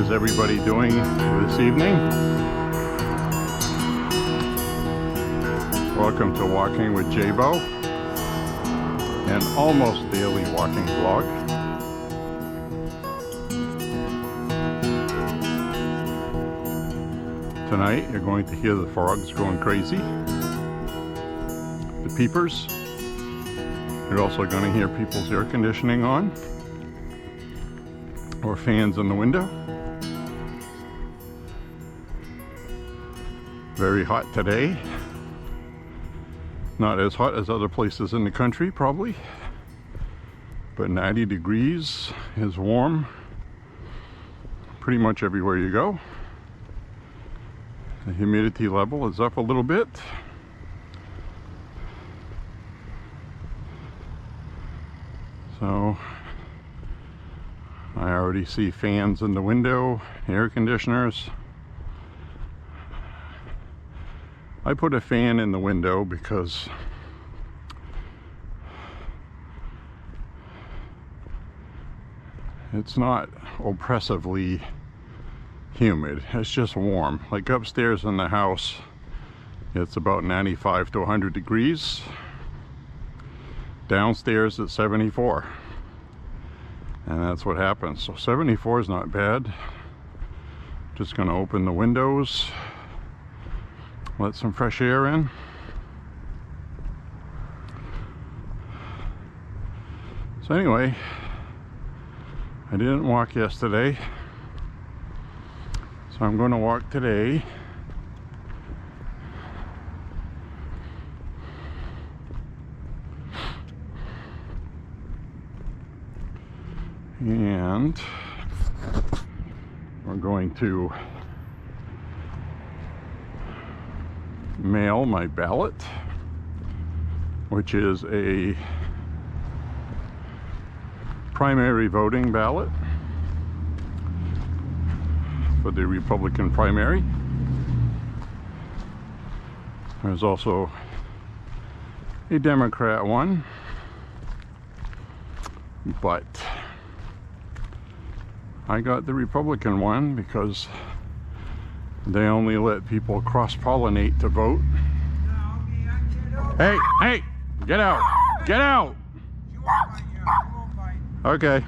is everybody doing this evening? Welcome to Walking with Beau, an almost daily walking vlog. Tonight you're going to hear the frogs going crazy, the peepers. You're also going to hear people's air conditioning on, or fans in the window. Very hot today. Not as hot as other places in the country, probably, but 90 degrees is warm pretty much everywhere you go. The humidity level is up a little bit. So I already see fans in the window, air conditioners. I put a fan in the window because it's not oppressively humid. It's just warm. Like upstairs in the house, it's about 95 to 100 degrees. Downstairs it's 74. And that's what happens. So 74 is not bad. Just gonna open the windows, let some fresh air in. So anyway, I didn't walk yesterday, so I'm going to walk today. And we're going to mail my ballot, which is a primary voting ballot for the Republican primary. There's also a Democrat one, but I got the Republican one because they only let people cross-pollinate to vote. Hey, hey, get out, get out. Okay.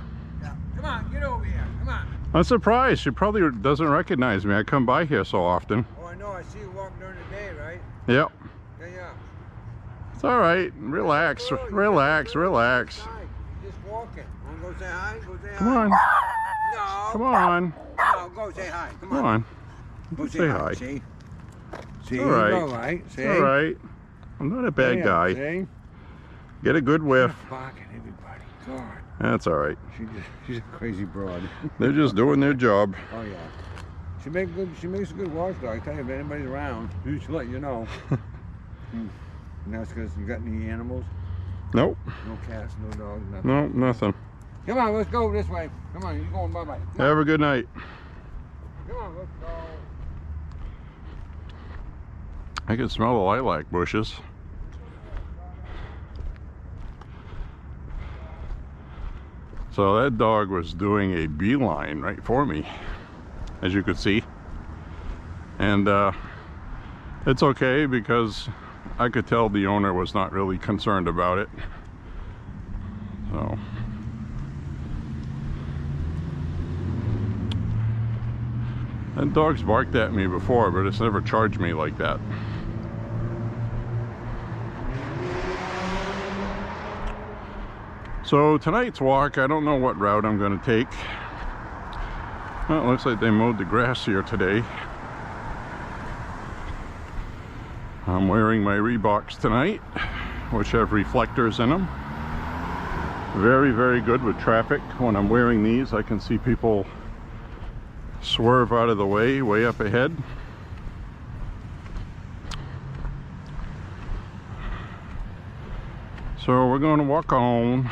Come on, get over here, come on. I'm surprised. She probably doesn't recognize me. I come by here so often. Oh, I know, I see you walking during the day, right? Yep. Yeah. It's all right. Relax, relax, relax. You're just walking. Want to go say hi? Go say hi. Come on. No. Come on. No, go say hi. Come on. Come on. Go say hi. See? See, All right. you go, right? See? All right. I'm not a bad guy. See? Get a good whiff. Barking everybody. God. That's all right. She's a crazy broad. They're just doing their job. Oh yeah. She makes a good watchdog. I tell you, if anybody's around, she'll let you know. And that's because you got any animals? Nope. No cats, no dogs, nothing. Nope, nothing. Come on, let's go this way. Come on, you're going bye-bye. Have a good night. Come on, let's go. I can smell the lilac bushes. So that dog was doing a beeline right for me, as you could see. And it's okay because I could tell the owner was not really concerned about it. So that dog's barked at me before, but it's never charged me like that. So tonight's walk, I don't know what route I'm going to take. Well, it looks like they mowed the grass here today. I'm wearing my Reeboks tonight, which have reflectors in them. Very, very good with traffic. When I'm wearing these, I can see people swerve out of the way up ahead. So we're going to walk on.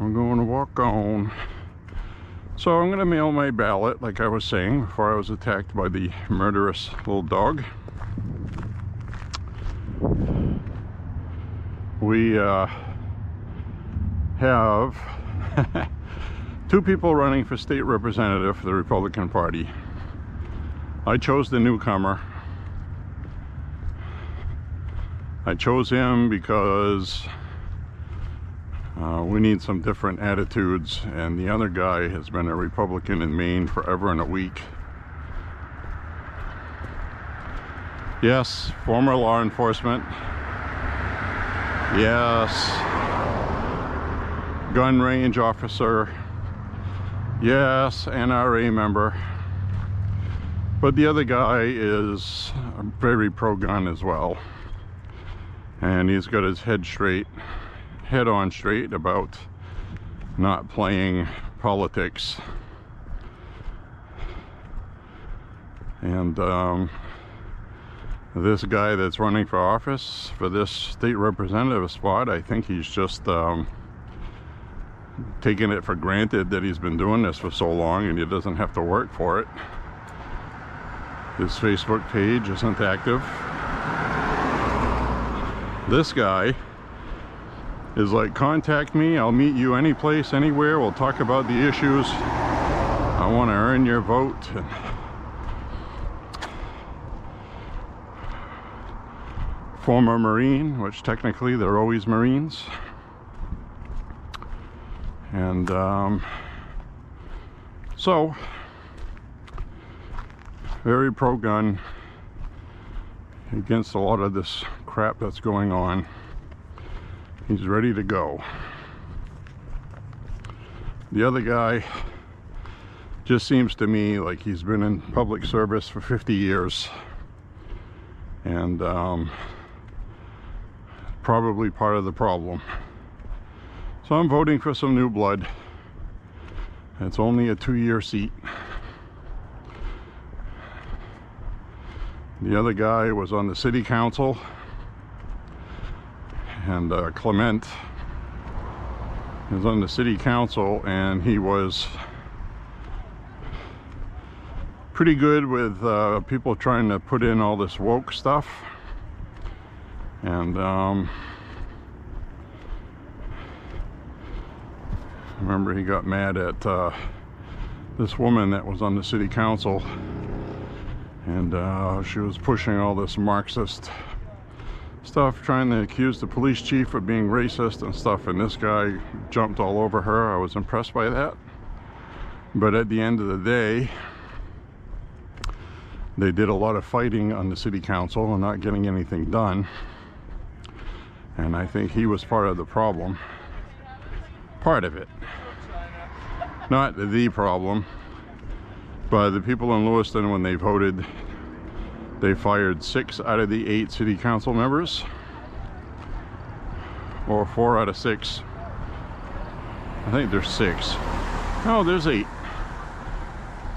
We're going to walk on. So I'm going to mail my ballot, like I was saying, before I was attacked by the murderous little dog. we have two people running for state representative for the Republican Party. I chose the newcomer. I chose him because we need some different attitudes, and the other guy has been a Republican in Maine forever and a week. Yes, former law enforcement. Yes, gun range officer. Yes, NRA member. But the other guy is very pro-gun as well. And he's got his head on straight about not playing politics. And this guy that's running for office for this state representative spot, I think he's just taking it for granted that he's been doing this for so long and he doesn't have to work for it. His Facebook page isn't active. This guy is like, contact me, I'll meet you any place, anywhere, we'll talk about the issues. I want to earn your vote. And former Marine, which technically they're always Marines. And so, very pro-gun, against a lot of this crap that's going on. He's ready to go. The other guy just seems to me like he's been in public service for 50 years. And probably part of the problem. So I'm voting for some new blood. It's only a 2-year seat. The other guy was on the city council, and Clement is on the city council, and he was pretty good with people trying to put in all this woke stuff. And remember, he got mad at this woman that was on the city council, and she was pushing all this Marxist stuff, trying to accuse the police chief of being racist and stuff, and this guy jumped all over her. I was impressed by that. But at the end of the day, they did a lot of fighting on the city council and not getting anything done. And I think he was part of the problem. Part of it. Not the problem. But the people in Lewiston, when they voted, they fired 6 out of the 8 city council members. Or 4 out of 6. I think there's 6. Oh, there's 8.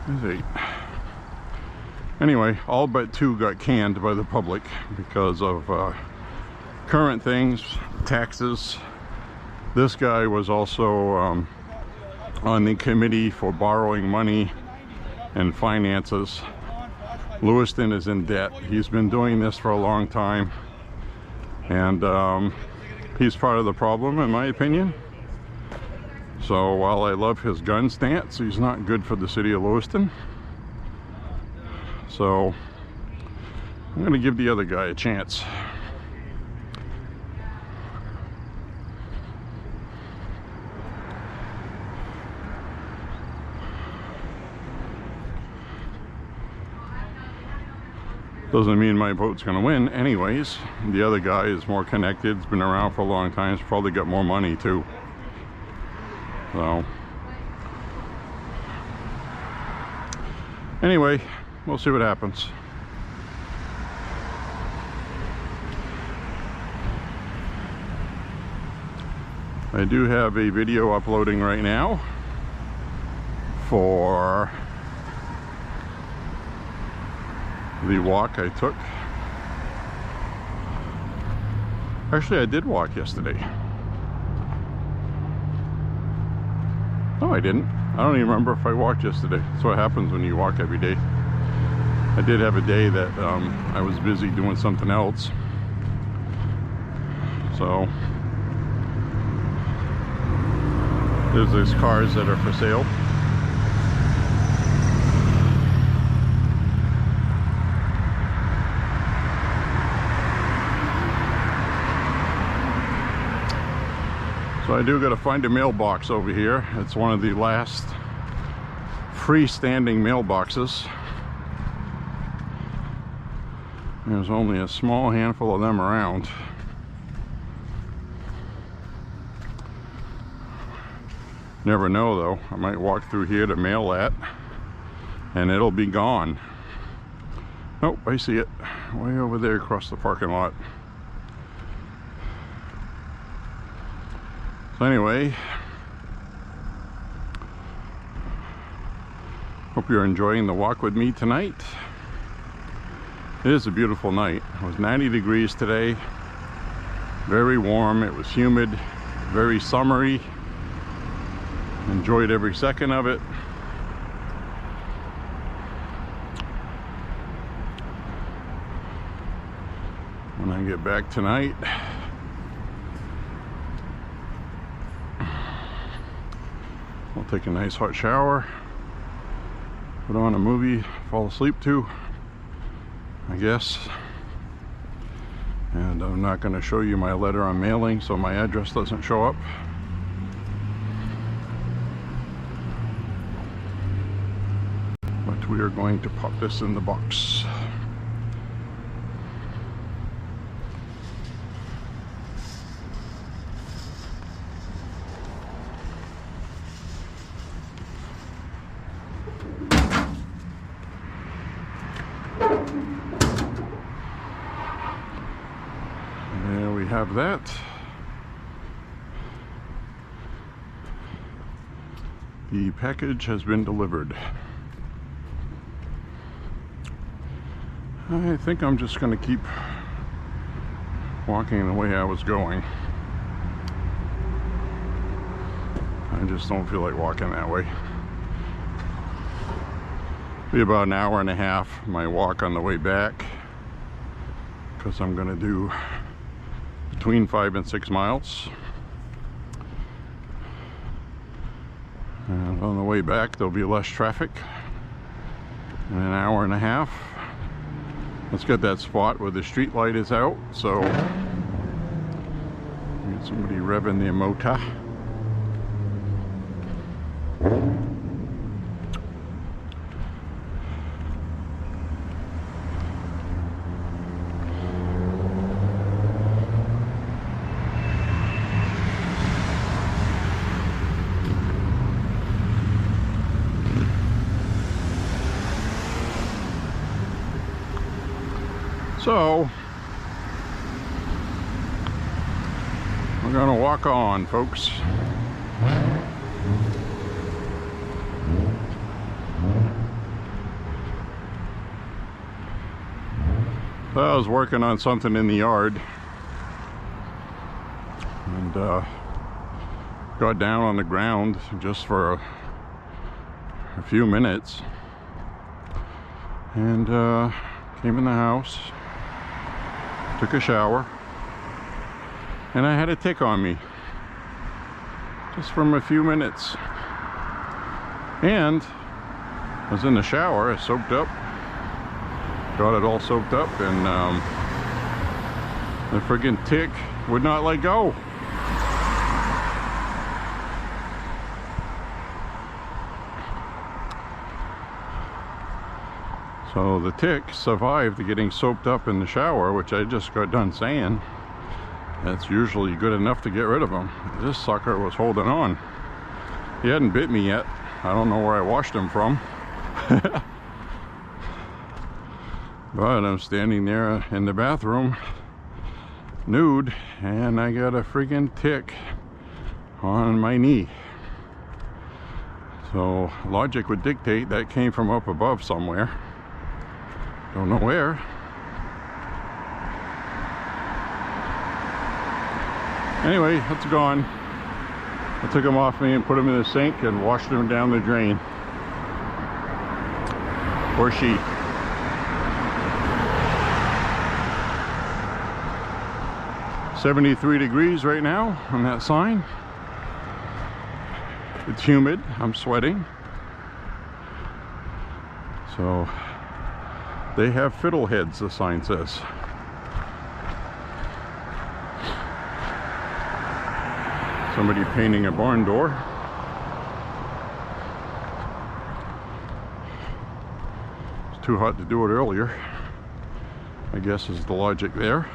There's 8. Anyway, all but 2 got canned by the public because of current things, taxes. This guy was also on the committee for borrowing money and finances. Lewiston is in debt. He's been doing this for a long time, and he's part of the problem, in my opinion. So while I love his gun stance, he's not good for the city of Lewiston. So I'm going to give the other guy a chance. Doesn't mean my vote's going to win anyways. The other guy is more connected, he's been around for a long time, he's probably got more money too. So anyway, we'll see what happens. I do have a video uploading right now for the walk I took. Actually, I did walk yesterday. No, I didn't. I don't even remember if I walked yesterday. That's what happens when you walk every day. I did have a day that I was busy doing something else. So there's these cars that are for sale. So I do got to find a mailbox over here. It's one of the last freestanding mailboxes. There's only a small handful of them around. Never know though, I might walk through here to mail that and it'll be gone. Nope, I see it way over there across the parking lot. So anyway, hope you're enjoying the walk with me tonight. It is a beautiful night. It was 90 degrees today, very warm, it was humid, very summery. Enjoyed every second of it. When I get back tonight, I'll take a nice hot shower, put on a movie, fall asleep to, I guess. And I'm not going to show you my letter I'm mailing so my address doesn't show up. But we are going to pop this in the box. There we have that. The package has been delivered. I think I'm just going to keep walking the way I was going. I just don't feel like walking that way. Be about an hour and a half my walk on the way back, because I'm going to do between 5 and 6 miles. And on the way back there'll be less traffic in an hour and a half. Let's get that spot where the street light is out, so get somebody revving the motor. So we're gonna walk on, folks. So I was working on something in the yard and got down on the ground just for a few minutes and came in the house, took a shower, and I had a tick on me just from a few minutes. And I was in the shower, I soaked up, got it all soaked up, and the friggin' tick would not let go. So the tick survived getting soaked up in the shower, which I just got done saying. That's usually good enough to get rid of him. This sucker was holding on. He hadn't bit me yet. I don't know where I washed him from. But I'm standing there in the bathroom, nude, and I got a friggin' tick on my knee. So logic would dictate that came from up above somewhere. Don't know where. Anyway, it's gone. I took him off me and put him in the sink and washed him down the drain. Or she. 73 degrees right now on that sign. It's humid, I'm sweating. So they have fiddleheads, the sign says. Somebody painting a barn door. It's too hot to do it earlier, I guess is the logic there.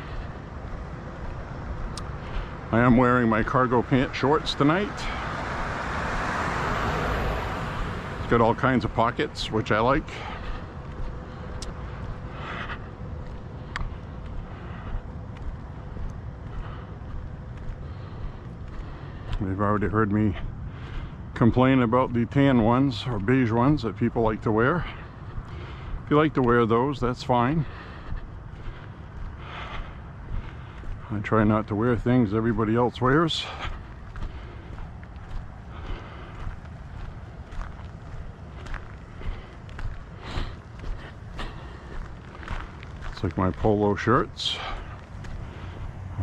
I am wearing my cargo pant shorts tonight. It's got all kinds of pockets, which I like. They've already heard me complain about the tan ones or beige ones that people like to wear. If you like to wear those, that's fine. I try not to wear things everybody else wears. It's like my polo shirts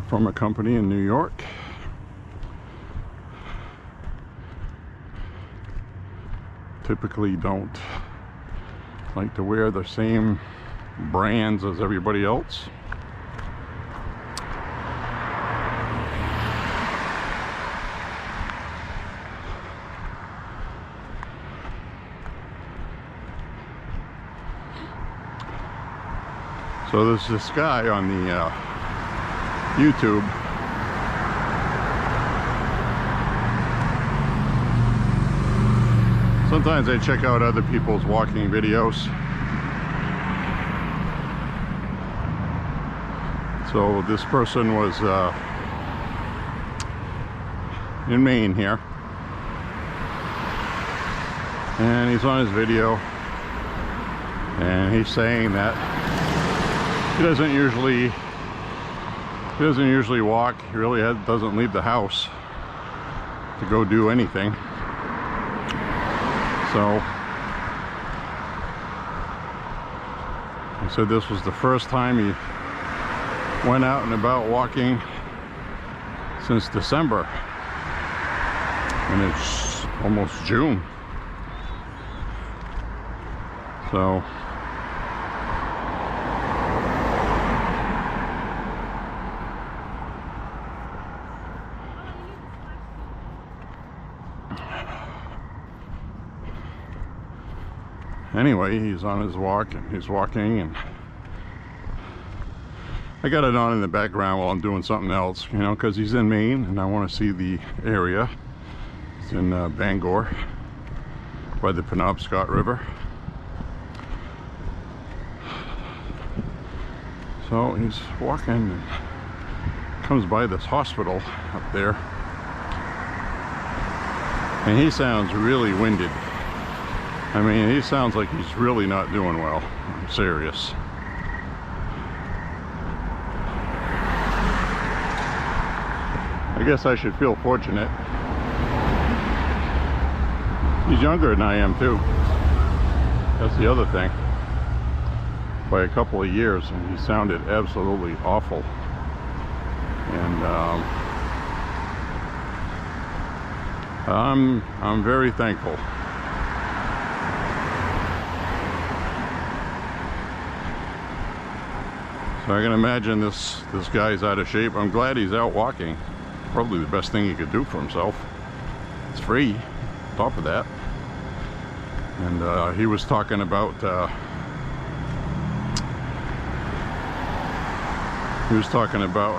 from a company in New York. Typically don't like to wear the same brands as everybody else. So there's this guy on the YouTube. Sometimes I check out other people's walking videos. So this person was in Maine here, and he's on his video, and he's saying that he doesn't usually walk. He really doesn't leave the house to go do anything. So he said this was the first time he went out and about walking since December, and it's almost June. So anyway, he's on his walk and he's walking, and I got it on in the background while I'm doing something else, you know, because he's in Maine and I want to see the area. It's in Bangor by the Penobscot River. So he's walking and comes by this hospital up there, and he sounds really winded. I mean, he sounds like he's really not doing well. I'm serious. I guess I should feel fortunate. He's younger than I am too. That's the other thing. By a couple of years, and he sounded absolutely awful. And I'm very thankful. So I can imagine this guy's out of shape. I'm glad he's out walking. Probably the best thing he could do for himself. It's free, on top of that. And he was talking about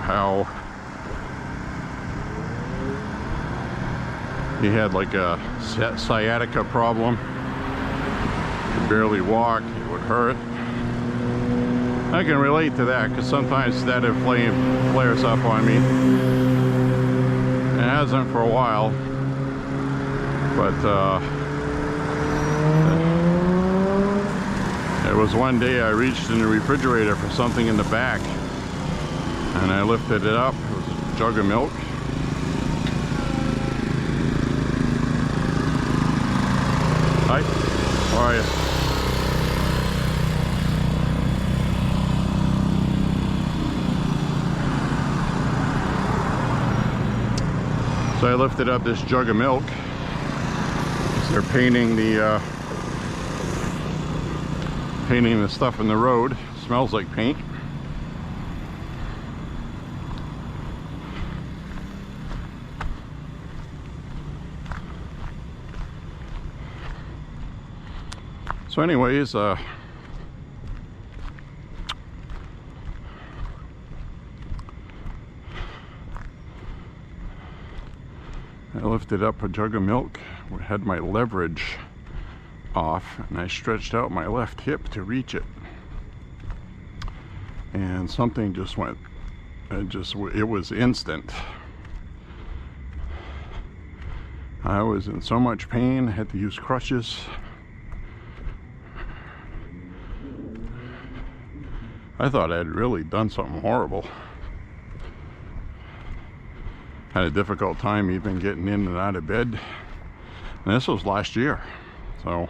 how he had like a sciatica problem. He could barely walk, it would hurt. I can relate to that because sometimes that flares up on me. It hasn't for a while, but there was one day I reached in the refrigerator for something in the back, and I lifted it up. It was a jug of milk. Hi, how are you? So I lifted up this jug of milk. They're painting the stuff in the road. Smells like paint. So anyways, I lifted up a jug of milk, had my leverage off, and I stretched out my left hip to reach it. And something just went, it was instant. I was in so much pain, I had to use crutches. I thought I had really done something horrible. Had a difficult time even getting in and out of bed. And this was last year, so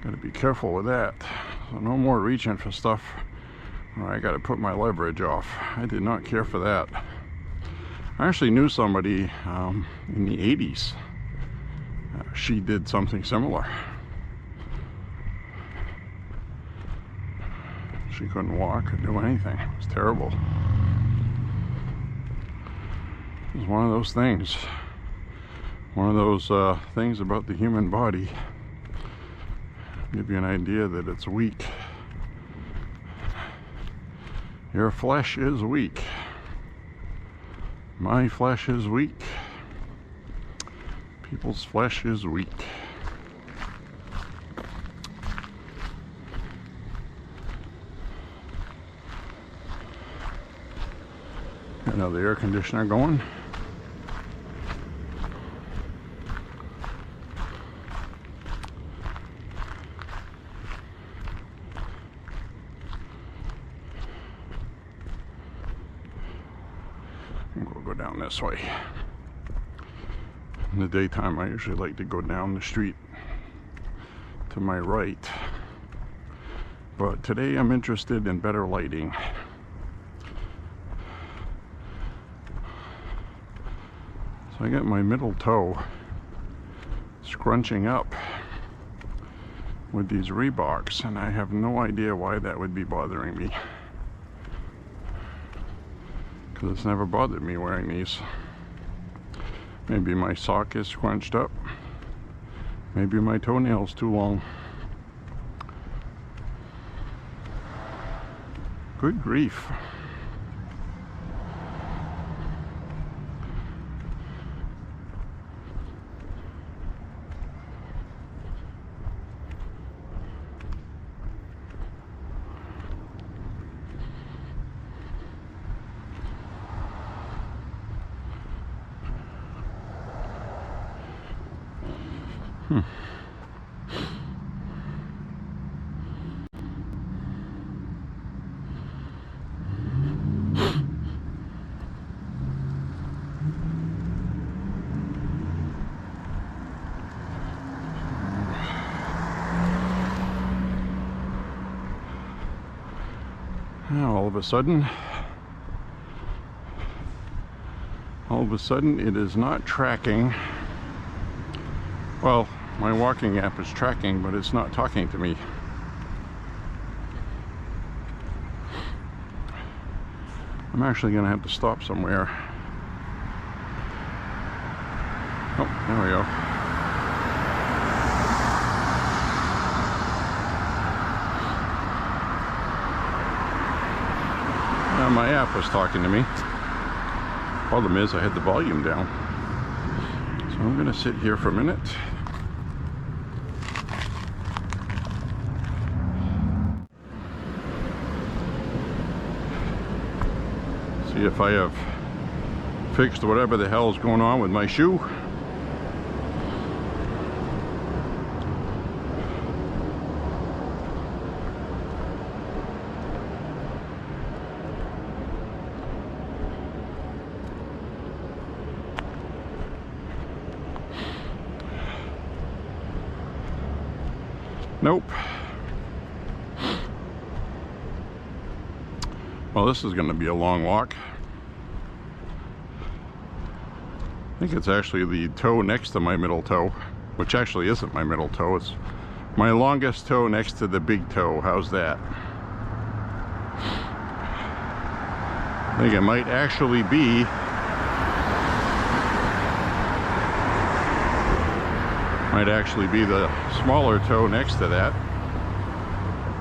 gotta be careful with that. So no more reaching for stuff where I gotta put my leverage off. I did not care for that. I actually knew somebody in the 80s. She did something similar. She couldn't walk or do anything. It was terrible. It was one of those things. One of those things about the human body. Give you an idea that it's weak. Your flesh is weak. My flesh is weak. People's flesh is weak. Now the air conditioner going. We'll go down this way. In the daytime, I usually like to go down the street to my right, but today I'm interested in better lighting. So I got my middle toe scrunching up with these Reeboks, and I have no idea why that would be bothering me, because it's never bothered me wearing these. Maybe my sock is scrunched up, maybe my toenail's too long. Good grief. Now all of a sudden it is not tracking. Well, my walking app is tracking, but it's not talking to me. I'm actually going to have to stop somewhere. Oh, there we go. Now my app was talking to me. Problem is, I had the volume down. So I'm going to sit here for a minute. See if I have fixed whatever the hell is going on with my shoe. Nope. Well, this is going to be a long walk. think it's actually the toe next to my middle toe, which actually isn't my middle toe. It's my longest toe next to the big toe. How's that? I think it might actually be the smaller toe next to that,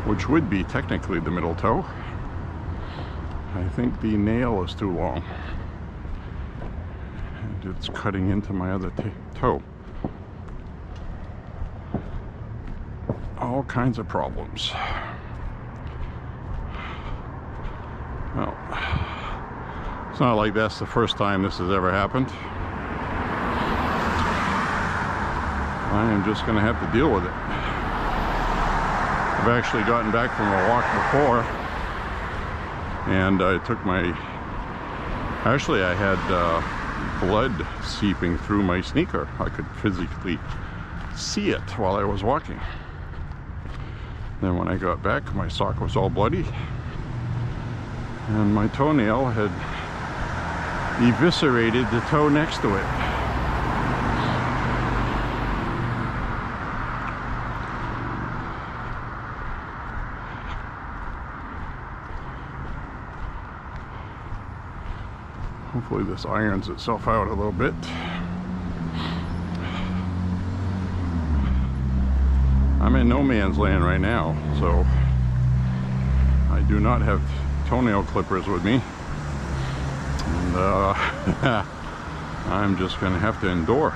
which would be technically the middle toe. I think the nail is too long and it's cutting into my other toe. All kinds of problems. Well, it's not like that's the first time this has ever happened. I am just going to have to deal with it. I've actually gotten back from a walk before, and I took my... Actually, I had blood seeping through my sneaker. I could physically see it while I was walking. Then when I got back, my sock was all bloody, and my toenail had eviscerated the toe next to it. Hopefully this irons itself out a little bit. I'm in no man's land right now, so I do not have toenail clippers with me. And I'm just going to have to endure.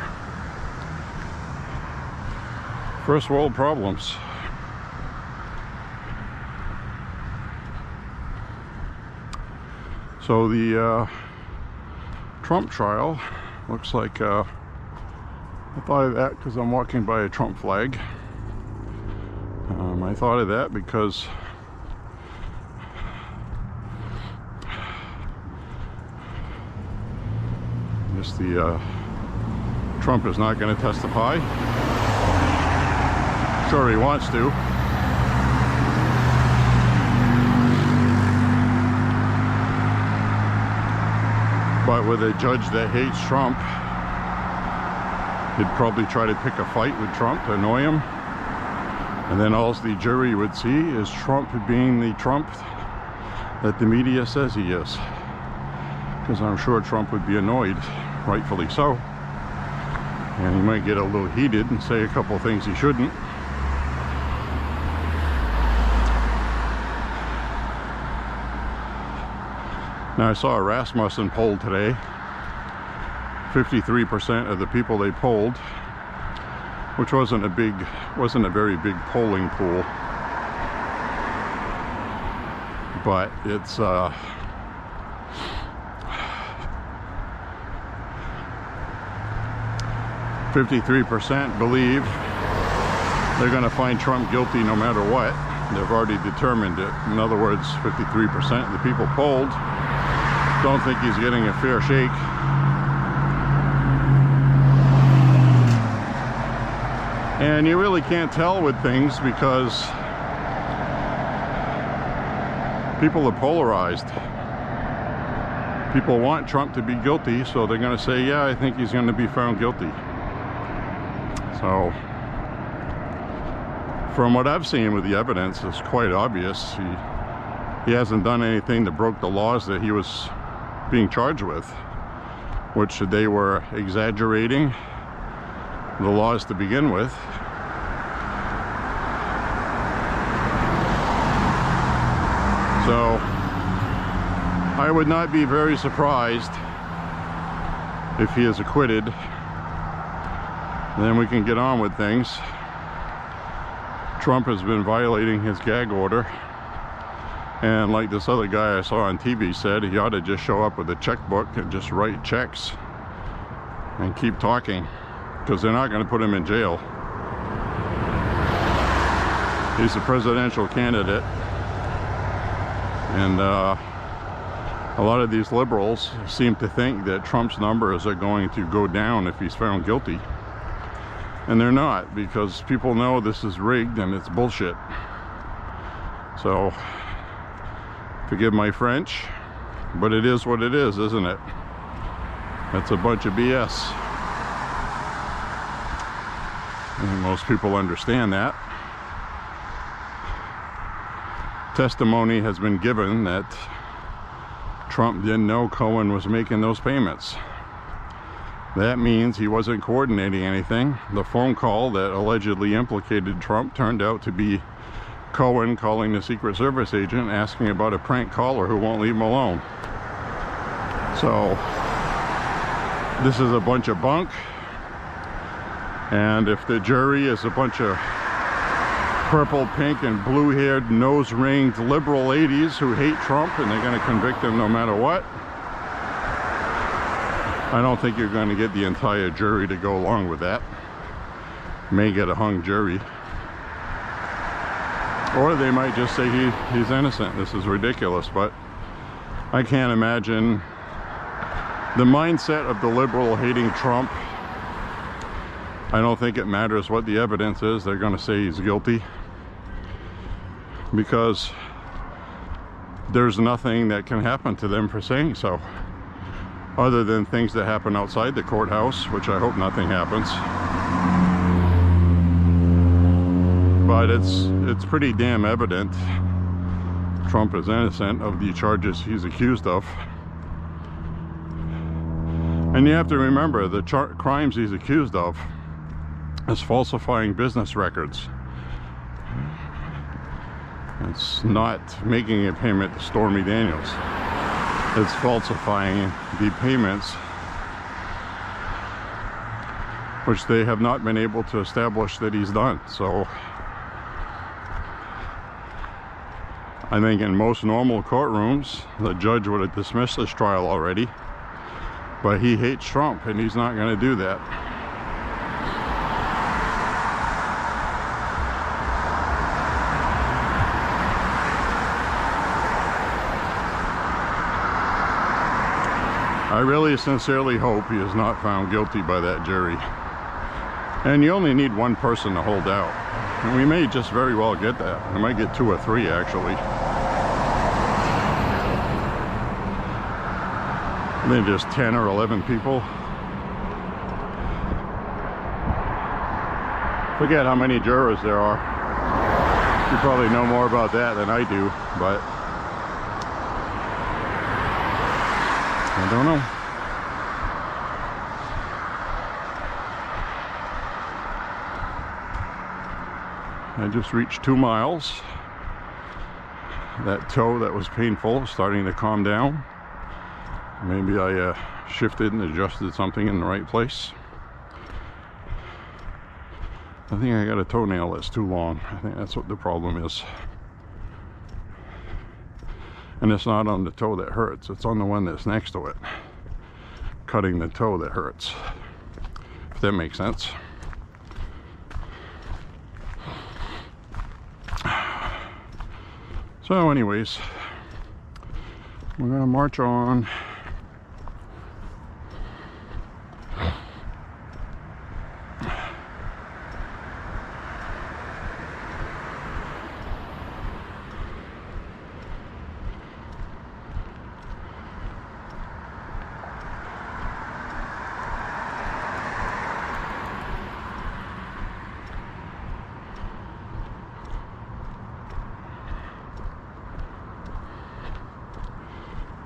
First world problems. So the Trump trial looks like I thought of that because I'm walking by a Trump flag. I thought of that because just the Trump is not going to testify. Sure, he wants to. But with a judge that hates Trump, he'd probably try to pick a fight with Trump to annoy him. And then all the jury would see is Trump being the Trump that the media says he is. Because I'm sure Trump would be annoyed, rightfully so. And he might get a little heated and say a couple things he shouldn't. Now I saw a Rasmussen poll today. 53% of the people they polled, which wasn't a very big polling pool, but it's 53% believe they're going to find Trump guilty no matter what. They've already determined it. In other words, 53% of the people polled don't think he's getting a fair shake. And you really can't tell with things because people are polarized. People want Trump to be guilty, so they're going to say, yeah, I think he's going to be found guilty. So, from what I've seen with the evidence, it's quite obvious. He hasn't done anything that broke the laws that he was being charged with, which they were exaggerating the laws to begin with. So I would not be very surprised if he is acquitted. Then we can get on with things. Trump has been violating his gag order, and like this other guy I saw on TV said, he ought to just show up with a checkbook and just write checks and keep talking, because they're not going to put him in jail. He's a presidential candidate, and a lot of these liberals seem to think that Trump's numbers are going to go down if he's found guilty, and they're not, because people know this is rigged and it's bullshit. So forgive my French, but it is what it is, isn't it? That's a bunch of BS. And most people understand that. Testimony has been given that Trump didn't know Cohen was making those payments. That means he wasn't coordinating anything. The phone call that allegedly implicated Trump turned out to be Cohen calling the Secret Service agent asking about a prank caller who won't leave him alone. So this is a bunch of bunk, and if the jury is a bunch of purple, pink, and blue-haired, nose-ringed liberal ladies who hate Trump and they're going to convict him no matter what, I don't think you're going to get the entire jury to go along with that. May get a hung jury. Or they might just say he's innocent. This is ridiculous, but I can't imagine the mindset of the liberal hating Trump. I don't think it matters what the evidence is. They're going to say he's guilty because there's nothing that can happen to them for saying so, other than things that happen outside the courthouse, which I hope nothing happens. But it's pretty damn evident Trump is innocent of the charges he's accused of. And you have to remember, the crimes he's accused of is falsifying business records. It's not making a payment to Stormy Daniels. It's falsifying the payments, which they have not been able to establish that he's done. So I think in most normal courtrooms, the judge would have dismissed this trial already, but he hates Trump and he's not going to do that. I really sincerely hope he is not found guilty by that jury. And you only need one person to hold out. And we may just very well get that. We might get 2 or 3 actually. And then just 10 or 11 people. Forget how many jurors there are. You probably know more about that than I do, but I don't know. I just reached 2 miles. That toe that was painful is starting to calm down. Maybe I shifted and adjusted something in the right place. I think I got a toenail that's too long. I think that's what the problem is. And it's not on the toe that hurts, it's on the one that's next to it. Cutting the toe that hurts, if that makes sense. So anyways, we're gonna march on.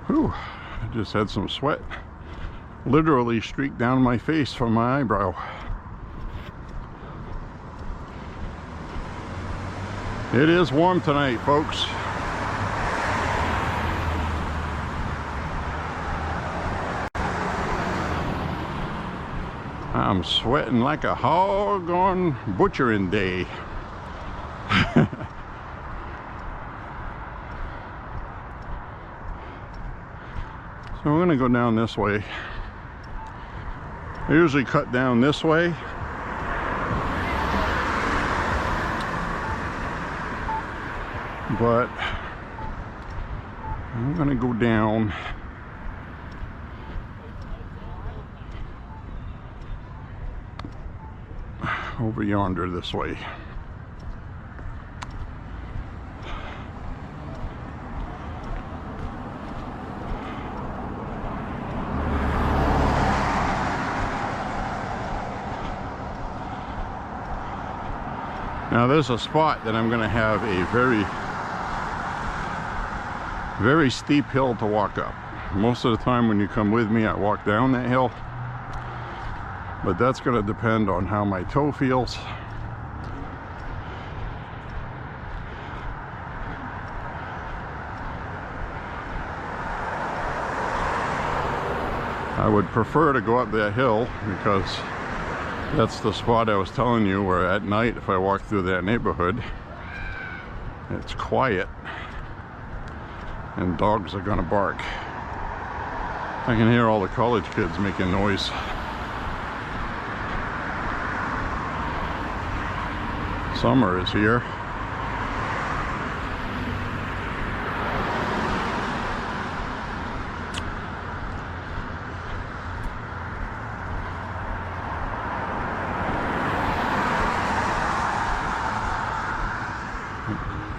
Whew, I just had some sweat literally streaked down my face from my eyebrow. It is warm tonight, folks. I'm sweating like a hog on butchering day. So we're going to go down this way. I usually cut down this way. But I'm going to go down over yonder this way. Now there's a spot that I'm going to have a very steep hill to walk up. Most of the time when you come with me, I walk down that hill, but that's going to depend on how my toe feels. I would prefer to go up that hill because that's the spot I was telling you where at night, if I walk through that neighborhood, it's quiet and dogs are gonna bark. I can hear all the college kids making noise. Summer is here.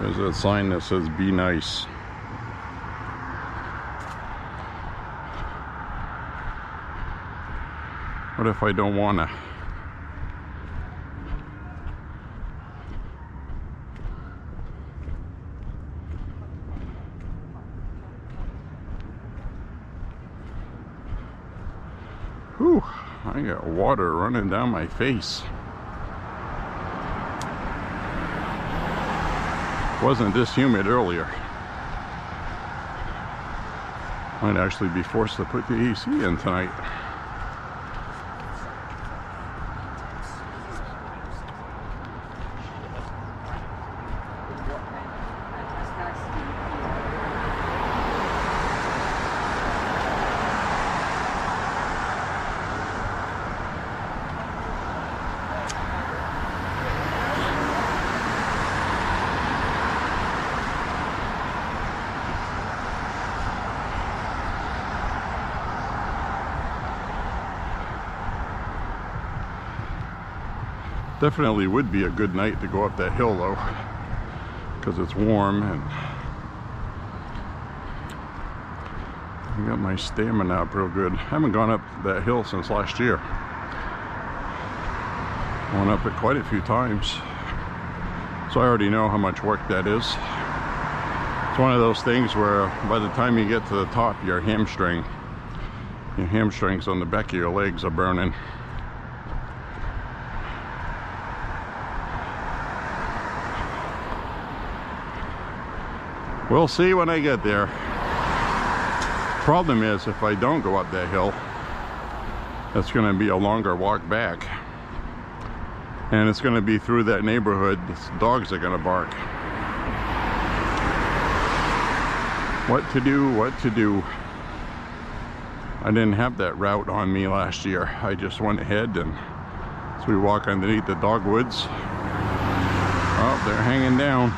There's a sign that says "Be nice." What if I don't wanna? Whew, I got water running down my face. Wasn't this humid earlier. Might actually be forced to put the AC in tonight. Definitely would be a good night to go up that hill though, because it's warm and I got my stamina up real good. I haven't gone up that hill since last year. Went up it quite a few times, so I already know how much work that is. It's one of those things where by the time you get to the top, your hamstrings on the back of your legs are burning. We'll see when I get there. Problem is, if I don't go up that hill, it's going to be a longer walk back. And it's going to be through that neighborhood. The dogs are going to bark. What to do, what to do. I didn't have that route on me last year. I just went ahead, and as we walk underneath the dogwoods, oh, they're hanging down.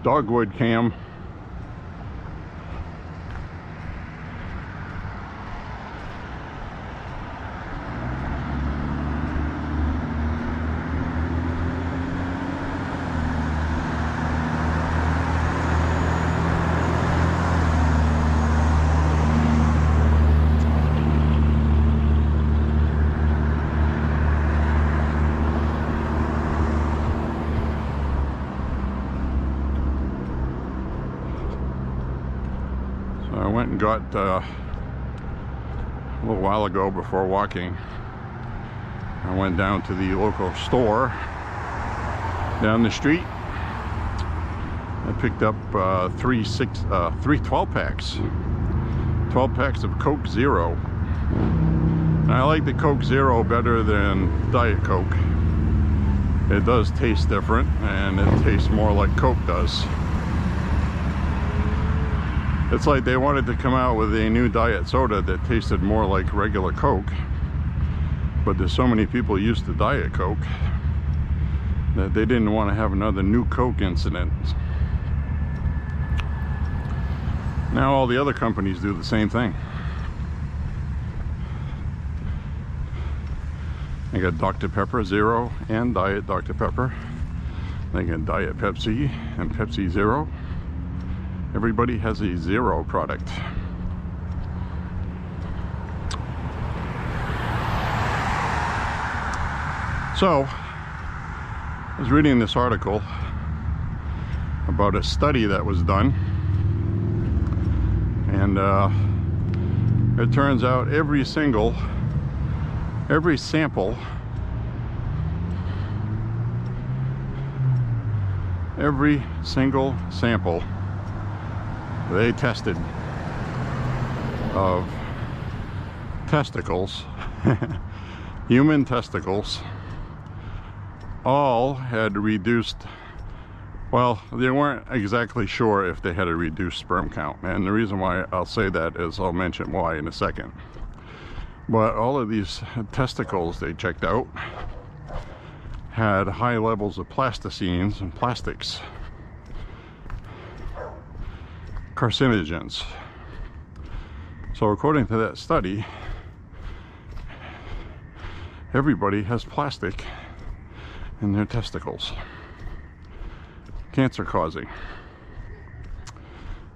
Dogwood cam. I went and got a little while ago before walking. I went down to the local store down the street. I picked up three 12 packs. 12 packs of Coke Zero. And I like the Coke Zero better than Diet Coke. It does taste different, and it tastes more like Coke does. It's like they wanted to come out with a new diet soda that tasted more like regular Coke, but there's so many people used to Diet Coke that they didn't want to have another new Coke incident. Now all the other companies do the same thing. They got Dr. Pepper Zero and Diet Dr. Pepper. They got Diet Pepsi and Pepsi Zero. Everybody has a zero product. So, I was reading this article about a study that was done, and it turns out every sample they tested of testicles, human testicles, all had reduced, well, they weren't exactly sure if they had a reduced sperm count. And the reason why I'll say that is I'll mention why in a second. But all of these testicles they checked out had high levels of plasticines and plastics, carcinogens. So according to that study, everybody has plastic in their testicles, cancer causing.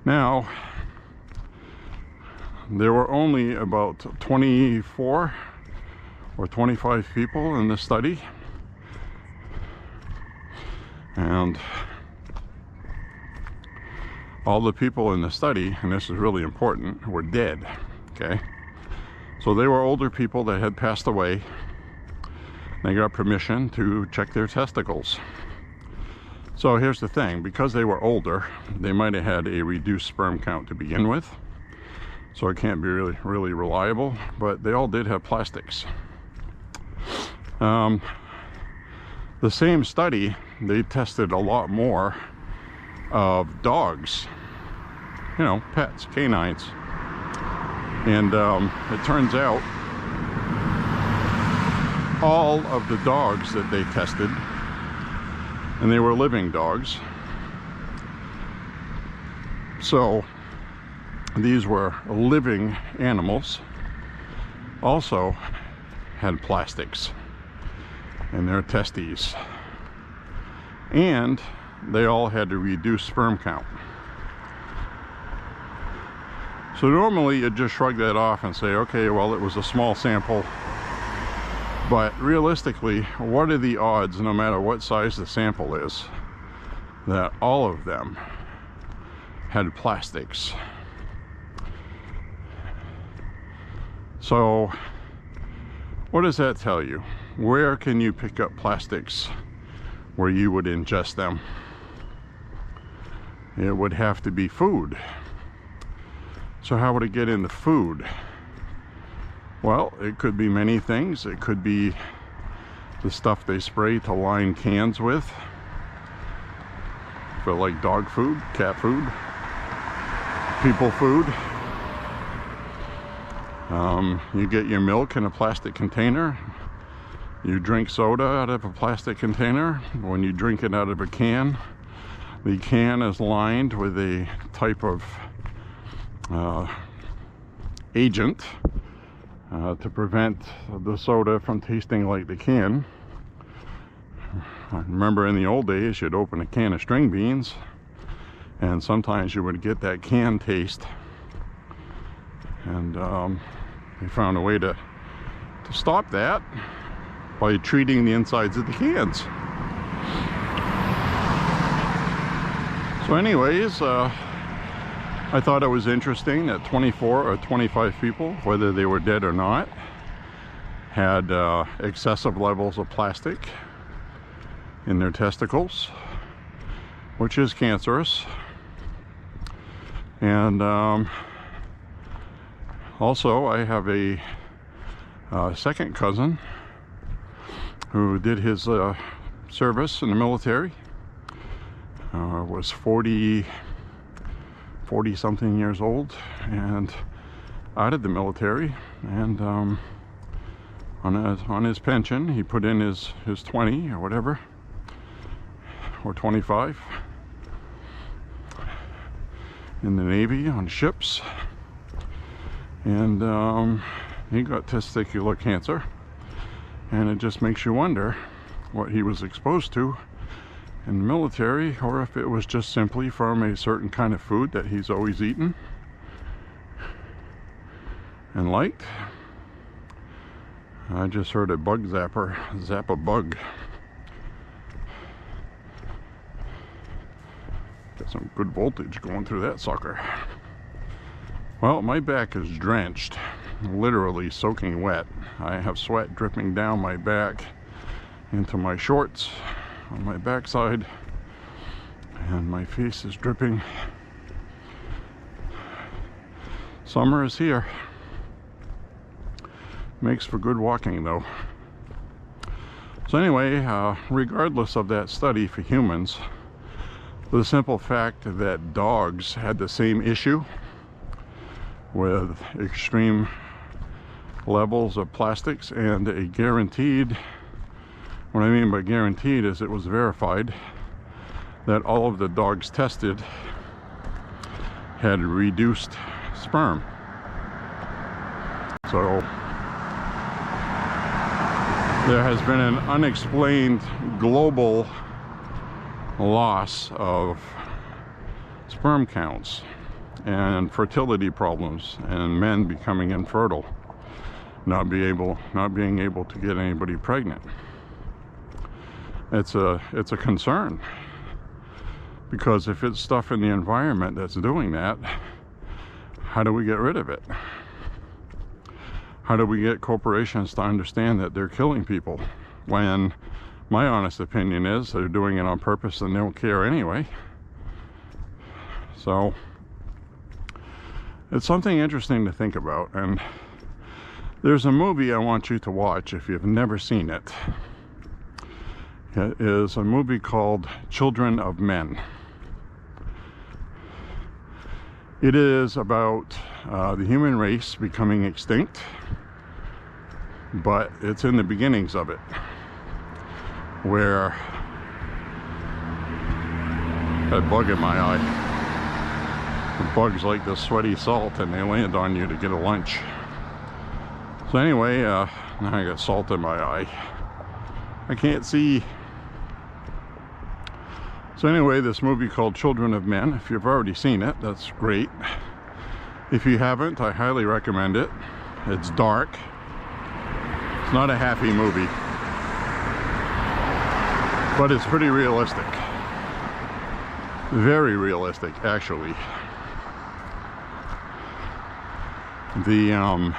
Now, there were only about 24 or 25 people in the study, and all the people in the study, and this is really important, were dead. Okay, so they were older people that had passed away. They got permission to check their testicles. So here's the thing, because they were older, they might have had a reduced sperm count to begin with, so it can't be really reliable, but they all did have plastics. The same study, they tested a lot more of dogs, you know, pets, canines, and it turns out all of the dogs that they tested, and they were living dogs, so these were living animals, also had plastics in their testes, and they all had a reduced sperm count. So normally you'd just shrug that off and say, okay, well, it was a small sample. But realistically, what are the odds, no matter what size the sample is, that all of them had plastics? So, what does that tell you? Where can you pick up plastics where you would ingest them? It would have to be food. So how would it get into food? Well, it could be many things. It could be the stuff they spray to line cans with for like dog food, cat food, people food. You get your milk in a plastic container. You drink soda out of a plastic container. When you drink it out of a can, the can is lined with a type of agent to prevent the soda from tasting like the can. I remember in the old days, you'd open a can of string beans, and sometimes you would get that can taste. And they found a way to stop that by treating the insides of the cans. So anyways, I thought it was interesting that 24 or 25 people, whether they were dead or not, had excessive levels of plastic in their testicles, which is cancerous. And also, I have a second cousin who did his service in the military, was 40 something years old, and out of the military, and on his pension he put in his 20 or whatever, or 25 in the Navy on ships, and he got testicular cancer, and it just makes you wonder what he was exposed to in the military, or if it was just simply from a certain kind of food that he's always eaten and liked. I just heard a bug zapper zap a bug. Got some good voltage going through that sucker. Well, my back is drenched, literally soaking wet. I have sweat dripping down my back into my shorts on my backside, and my face is dripping. Summer is here. Makes for good walking though. So anyway, regardless of that study for humans, the simple fact that dogs had the same issue with extreme levels of plastics and a guaranteed, what I mean by guaranteed is it was verified that all of the dogs tested had reduced sperm. So there has been an unexplained global loss of sperm counts and fertility problems, and men becoming infertile, not being able to get anybody pregnant. It's a concern, because if it's stuff in the environment that's doing that, how do we get rid of it? How do we get corporations to understand that they're killing people, when my honest opinion is they're doing it on purpose and they don't care anyway? So it's something interesting to think about, and there's a movie I want you to watch if you've never seen it. It is a movie called Children of Men. It is about the human race becoming extinct, but it's in the beginnings of it, where that bug in my eye. The bugs like the sweaty salt, and they land on you to get a lunch. So anyway, now I got salt in my eye. I can't see. So anyway, this movie called Children of Men, if you've already seen it, that's great. If you haven't, I highly recommend it. It's dark. It's not a happy movie, but it's pretty realistic. Very realistic, actually. The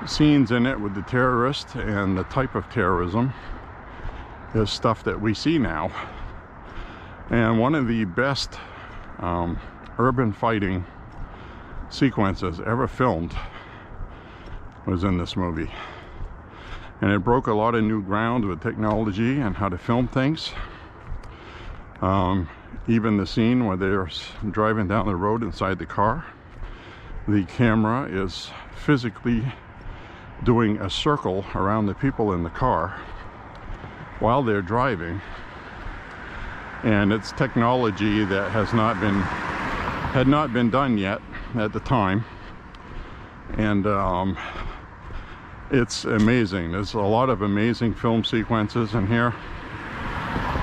scenes in it with the terrorist and the type of terrorism is stuff that we see now. And one of the best urban fighting sequences ever filmed was in this movie. And it broke a lot of new ground with technology and how to film things. Even the scene where they're driving down the road inside the car, the camera is physically doing a circle around the people in the car while they're driving, and it's technology that had not been done yet at the time, and it's amazing. There's a lot of amazing film sequences in here.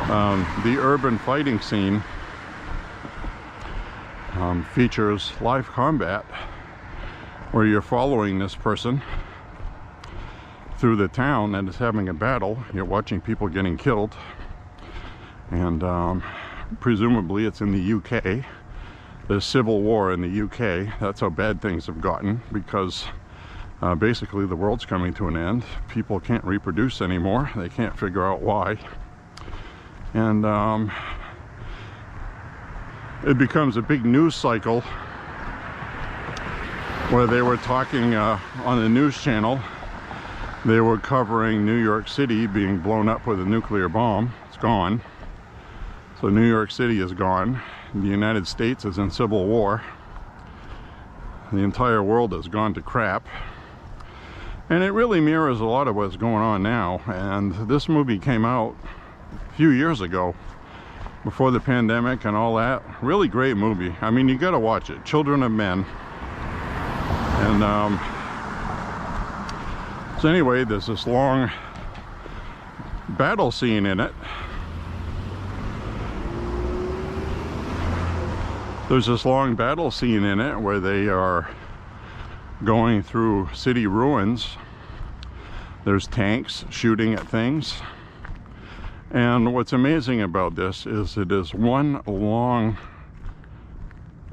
The urban fighting scene features live combat, where you're following this person through the town that is having a battle. You're watching people getting killed, and presumably it's in the UK. There's civil war in the UK. That's how bad things have gotten, because basically the world's coming to an end. People can't reproduce anymore. They can't figure out why, and it becomes a big news cycle where they were talking on the news channel. They were covering New York City being blown up with a nuclear bomb. It's gone. So New York City is gone. The United States is in civil war. The entire world has gone to crap. And it really mirrors a lot of what's going on now. And this movie came out a few years ago, before the pandemic and all that. Really great movie. I mean, you gotta watch it. Children of Men. And so anyway, there's this long battle scene in it. There's this long battle scene in it where they are going through city ruins There's tanks shooting at things. And what's amazing about this is it is one long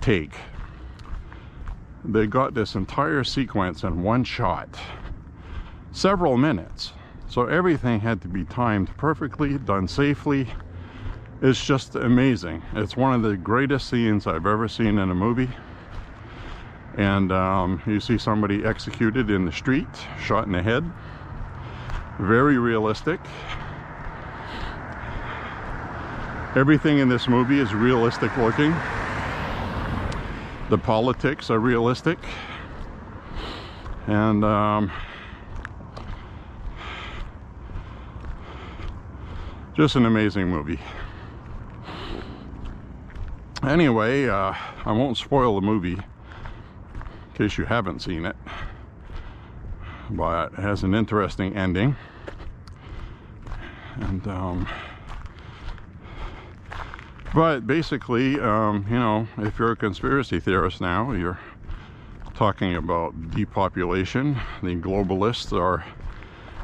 take. They got this entire sequence in one shot, several minutes. So everything had to be timed perfectly, done safely. It's just amazing. It's one of the greatest scenes I've ever seen in a movie. And you see somebody executed in the street, shot in the head. Very realistic. Everything in this movie is realistic looking. The politics are realistic. And just an amazing movie. Anyway, I won't spoil the movie in case you haven't seen it, but it has an interesting ending. And but basically, you know, if you're a conspiracy theorist now, you're talking about depopulation. The globalists are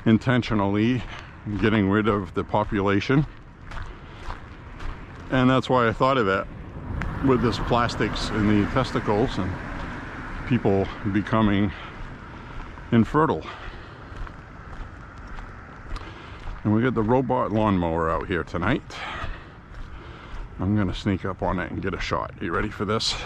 intentionally getting rid of the population, and that's why I thought of that with this plastics in the testicles and people becoming infertile. And we got the robot lawnmower out here tonight. I'm gonna sneak up on it and get a shot. You ready for this?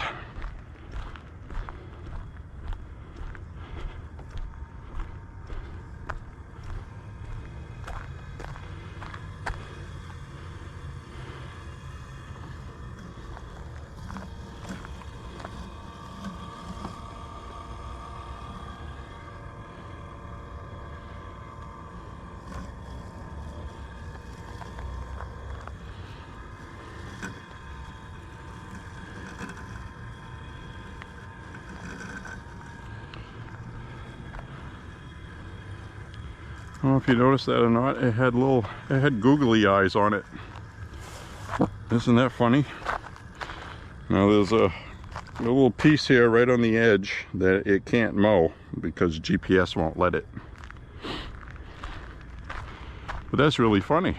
I don't know if you noticed that or not, it had googly eyes on it. Isn't that funny? Now there's a little piece here right on the edge that it can't mow because GPS won't let it. But that's really funny.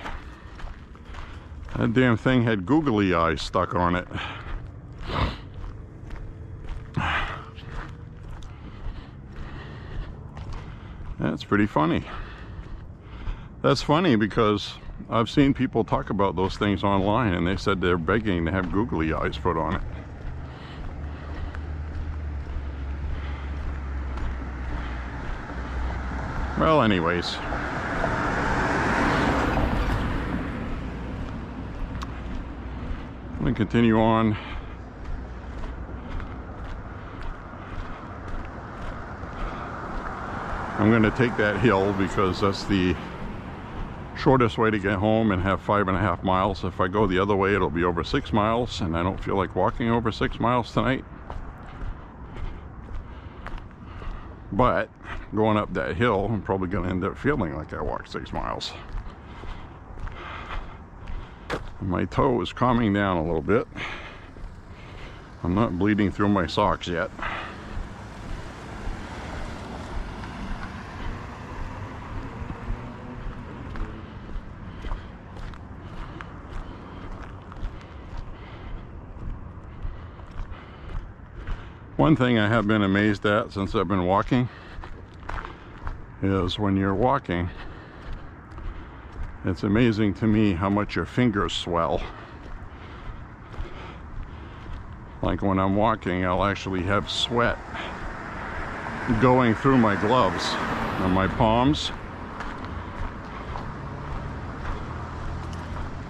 That damn thing had googly eyes stuck on it. That's pretty funny. That's funny because I've seen people talk about those things online and they said they're begging to have googly eyes put on it. Well, anyways. I'm going to continue on. I'm going to take that hill because that's the shortest way to get home and have 5.5 miles. If I go the other way, it'll be over 6 miles, and I don't feel like walking over 6 miles tonight. But going up that hill, I'm probably going to end up feeling like I walked 6 miles. My toe is calming down a little bit. I'm not bleeding through my socks yet. One thing I have been amazed at since I've been walking is when you're walking, it's amazing to me how much your fingers swell. Like when I'm walking, I'll actually have sweat going through my gloves and my palms.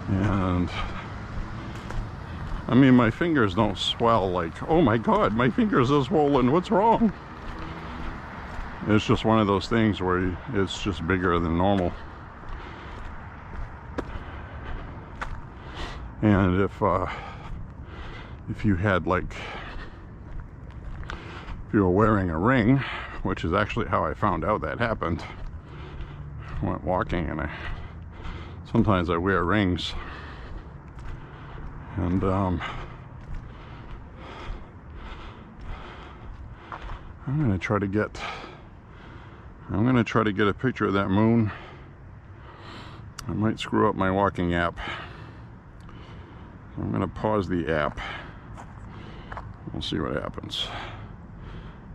And I mean, my fingers don't swell like, oh my God, my fingers are swollen, what's wrong? It's just one of those things where it's just bigger than normal. And if you had like, if you were wearing a ring, which is actually how I found out that happened. I went walking and sometimes I wear rings. And I'm going to try to get I'm going to try to get a picture of that moon. I might screw up my walking app. I'm going to pause the app. We'll see what happens.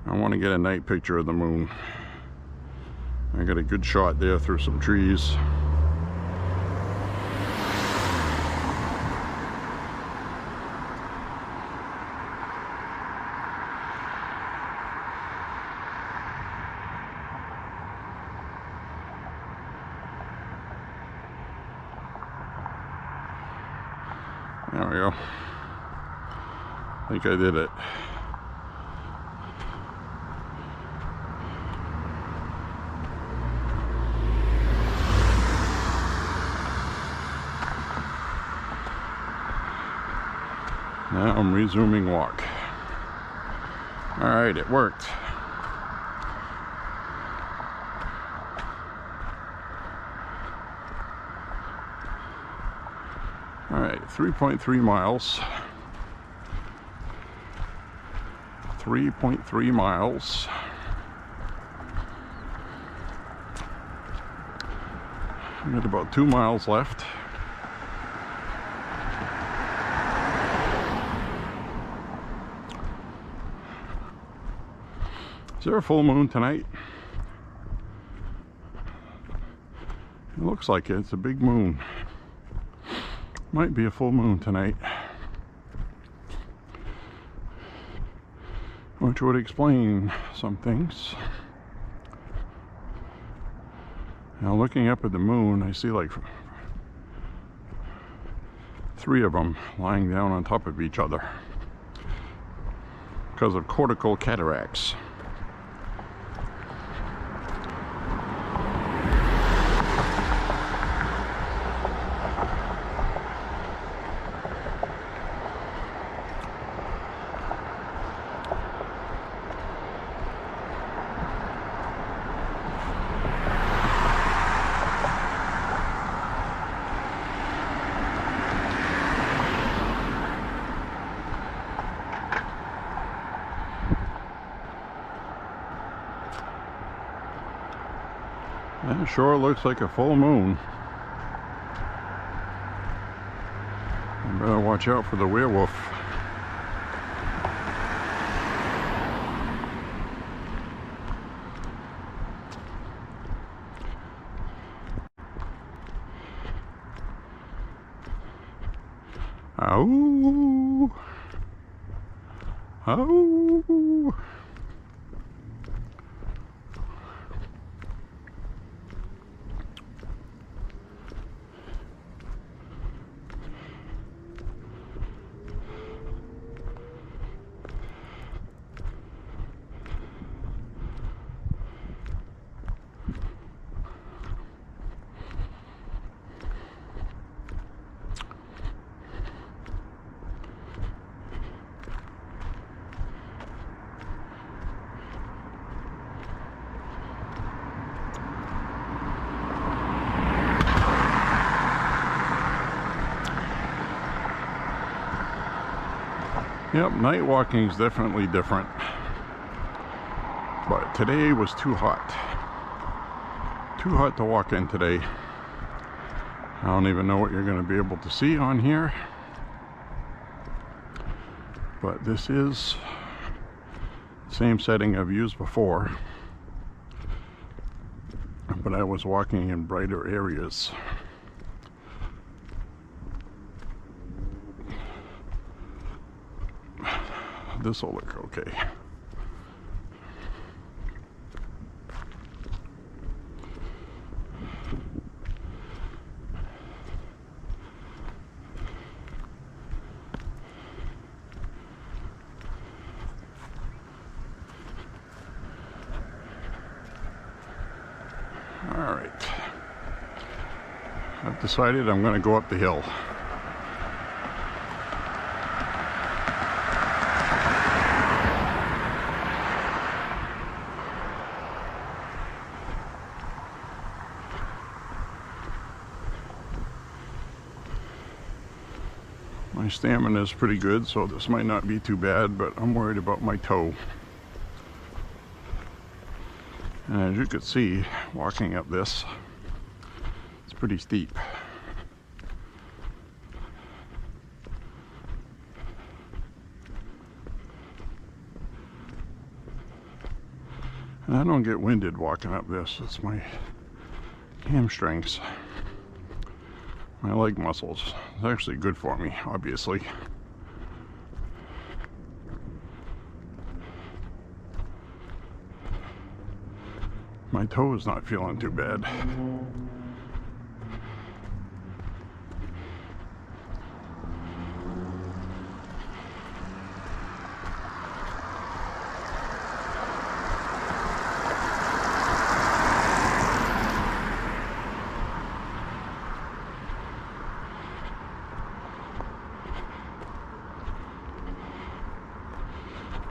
I want to get a night picture of the moon. I got a good shot there through some trees. There we go. I think I did it. Now I'm resuming walk. All right, it worked. All right, 3.3 miles. 3.3 miles. I got about 2 miles left. Is there a full moon tonight? It looks like it. It's a big moon. Might be a full moon tonight, which would explain some things. Now, looking up at the moon, I see like 3 of them lying down on top of each other because of cortical cataracts. That sure looks like a full moon. I better watch out for the werewolf. Ow! Ow! Yep, night walking is definitely different. But today was too hot. Too hot to walk in today. I don't even know what you're going to be able to see on here. But this is the same setting I've used before. But I was walking in brighter areas. This will look okay. All right. I've decided I'm going to go up the hill. My stamina is pretty good, so this might not be too bad, but I'm worried about my toe. And as you could see, walking up this, it's pretty steep. And I don't get winded walking up this. It's my hamstrings, my leg muscles. It's actually good for me, obviously. My toe is not feeling too bad.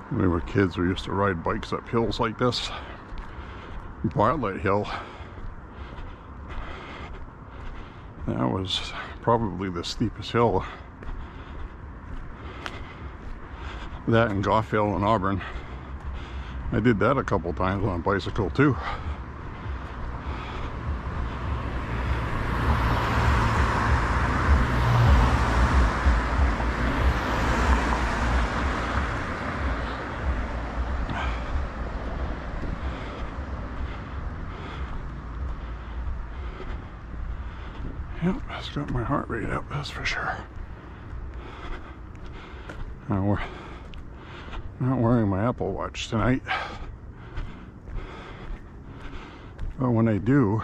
When we were kids, we used to ride bikes up hills like this. Bartlett Hill. That was probably the steepest hill. That and Goff Hill in Auburn. I did that a couple times on a bicycle too. Yep, it's got my heart rate up, that's for sure. Now, we're not wearing my Apple Watch tonight. But when I do,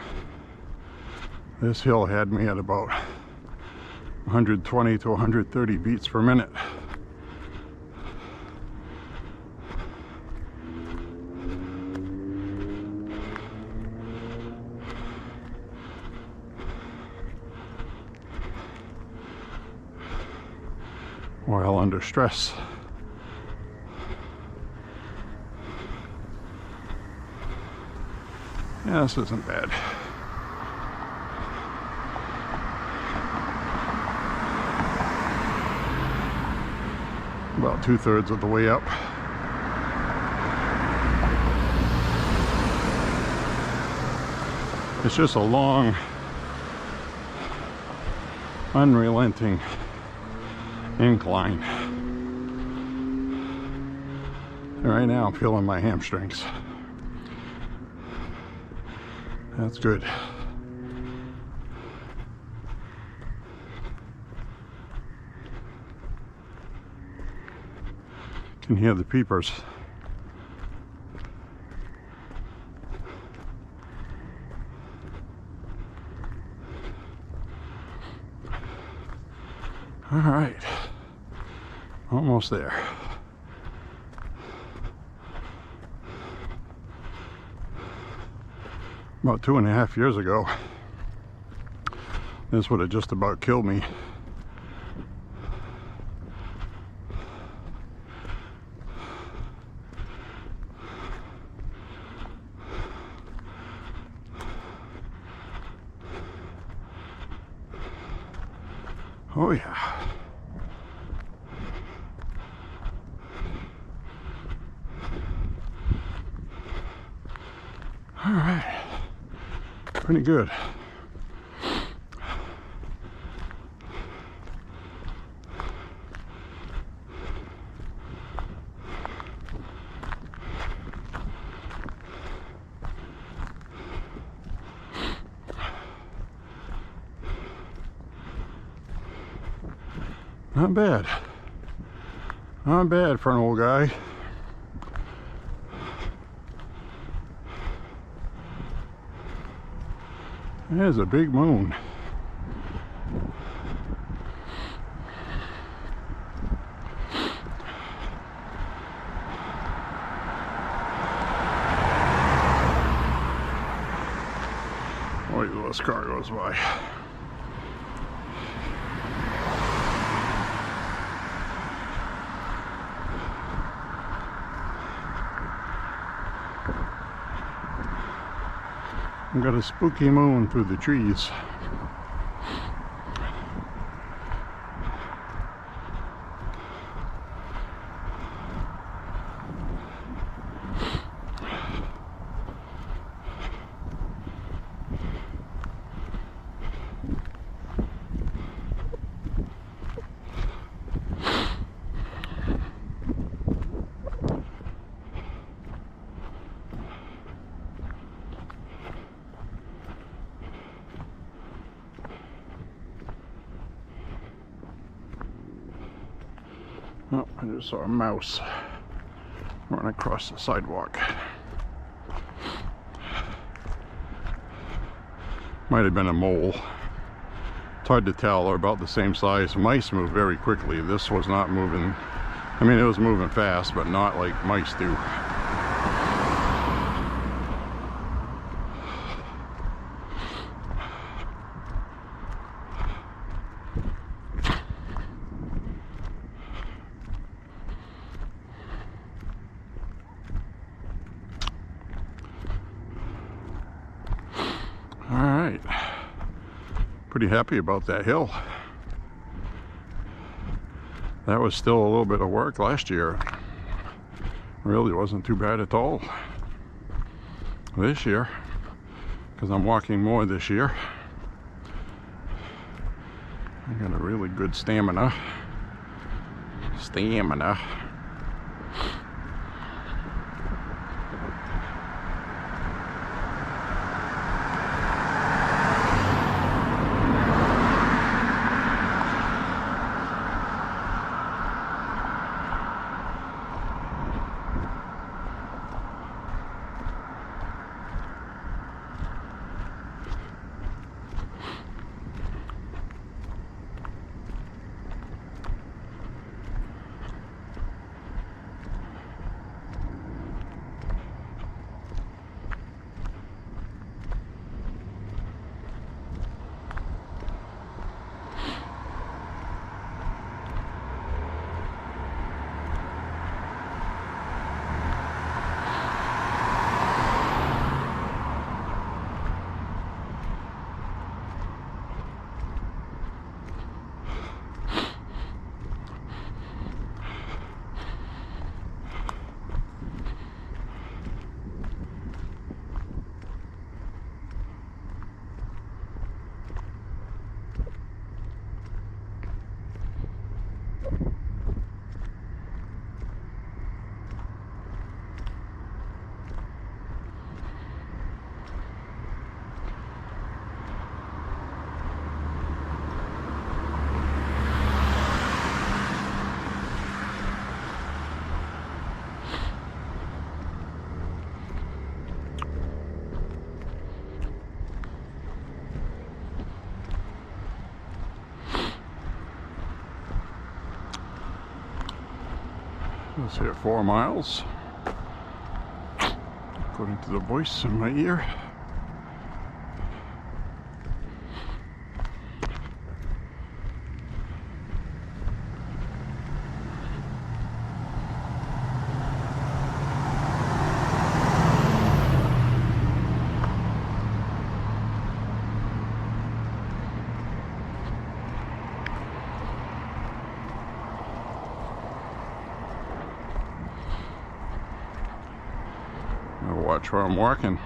this hill had me at about 120 to 130 beats per minute. While under stress. Yeah, this isn't bad. About 2/3 of the way up. It's just a long, unrelenting incline. And right now I'm feeling my hamstrings. That's good. Can hear the peepers. All right, almost there. About 2.5 years ago, this would have just about killed me. Oh yeah. All right. Pretty good. Not bad. Not bad for an old guy. There's a big moon. Wait till this car goes by. I've got a spooky moon through the trees. Oh, I just saw a mouse run across the sidewalk. Might have been a mole. It's hard to tell. They're about the same size. Mice move very quickly. This was not moving. I mean, it was moving fast, but not like mice do. All right. Pretty happy about that hill. That was still a little bit of work last year. Really wasn't too bad at all. This year, because I'm walking more this year, I got a really good stamina. Let's hit 4 miles, according to the voice in my ear. I'll watch where I'm walking.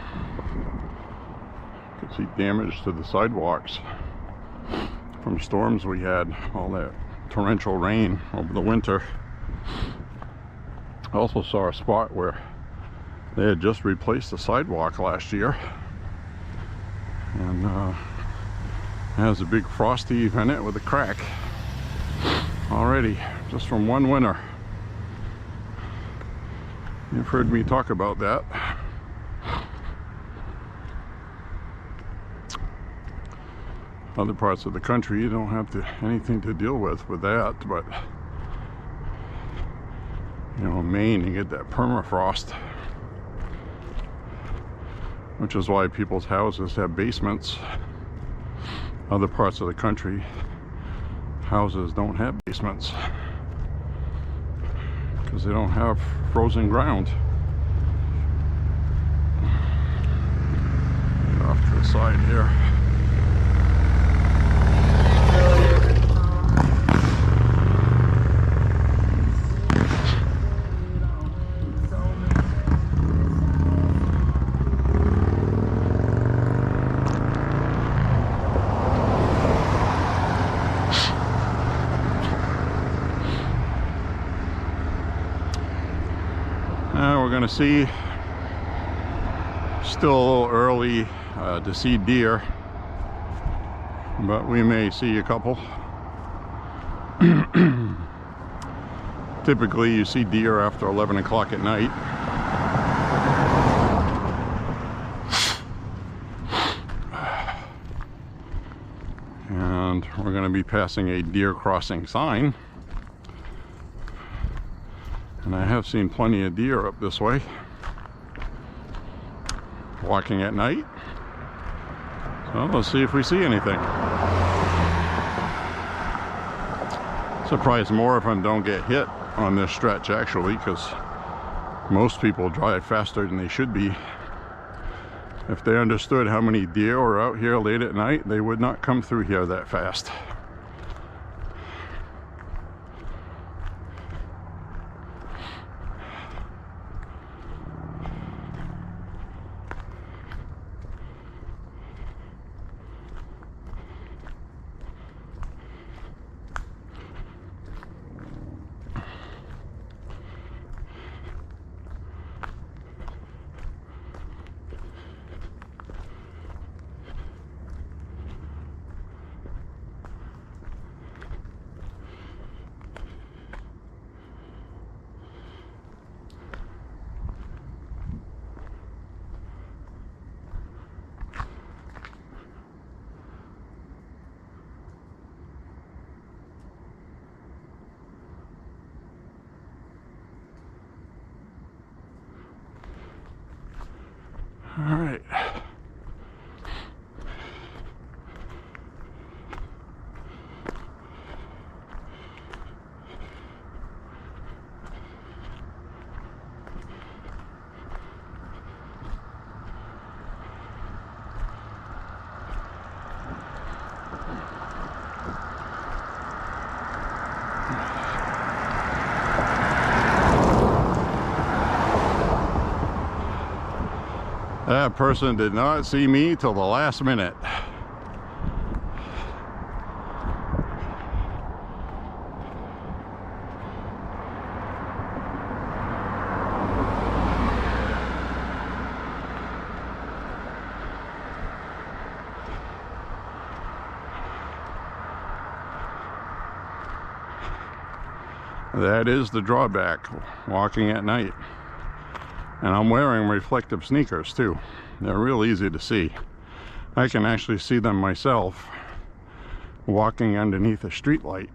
You can see damage to the sidewalks from storms we had, all that torrential rain over the winter. I also saw a spot where they had just replaced the sidewalk last year, and it has a big frosty in it with a crack already, just from one winter. You've heard me talk about that. Other parts of the country, you don't have anything to deal with that, but you know, in Maine, you get that permafrost, which is why people's houses have basements. Other parts of the country, houses don't have basements because they don't have frozen ground. Get off to the side here. We're going to see, still a little early to see deer, but we may see a couple. Typically you see deer after 11 o'clock at night. And we're going to be passing a deer crossing sign. And I have seen plenty of deer up this way, walking at night. So let's see if we see anything. Surprised more if I don't get hit on this stretch, actually, because most people drive faster than they should be. If they understood how many deer were out here late at night, they would not come through here that fast. All right. That person did not see me till the last minute. That is the drawback, walking at night. And I'm wearing reflective sneakers too. They're real easy to see. I can actually see them myself walking underneath a street light.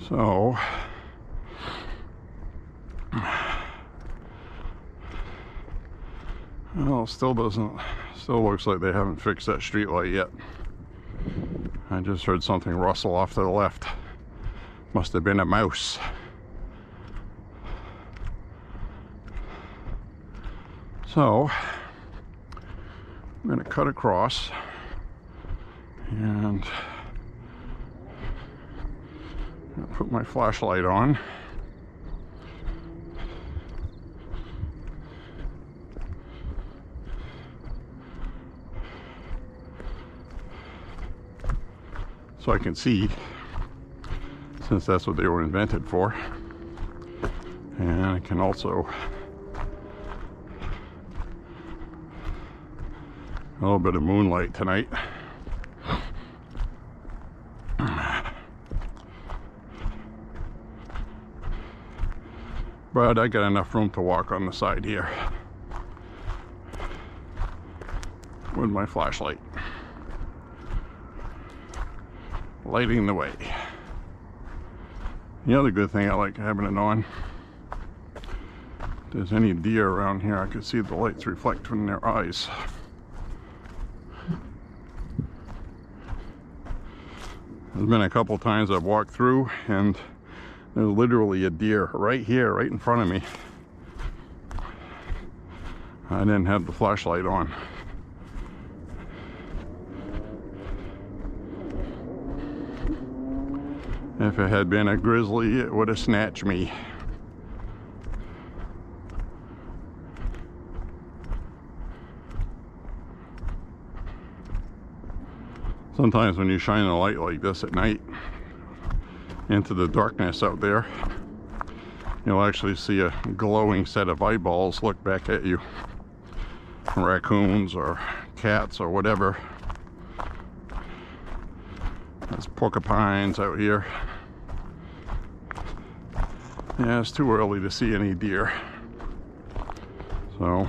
So well, still looks like they haven't fixed that street light yet. I just heard something rustle off to the left. Must have been a mouse. So I'm going to cut across and put my flashlight on. So I can see, since that's what they were invented for. And I can also a little bit of moonlight tonight. But I got enough room to walk on the side here with my flashlight, lighting the way. The other good thing I like having it on, if there's any deer around here, I can see the lights reflect from their eyes. There's been a couple times I've walked through and there's literally a deer right here, right in front of me. I didn't have the flashlight on. If it had been a grizzly, it would have snatched me. Sometimes when you shine a light like this at night into the darkness out there, you'll actually see a glowing set of eyeballs look back at you. Raccoons or cats or whatever. There's porcupines out here. Yeah, it's too early to see any deer. So,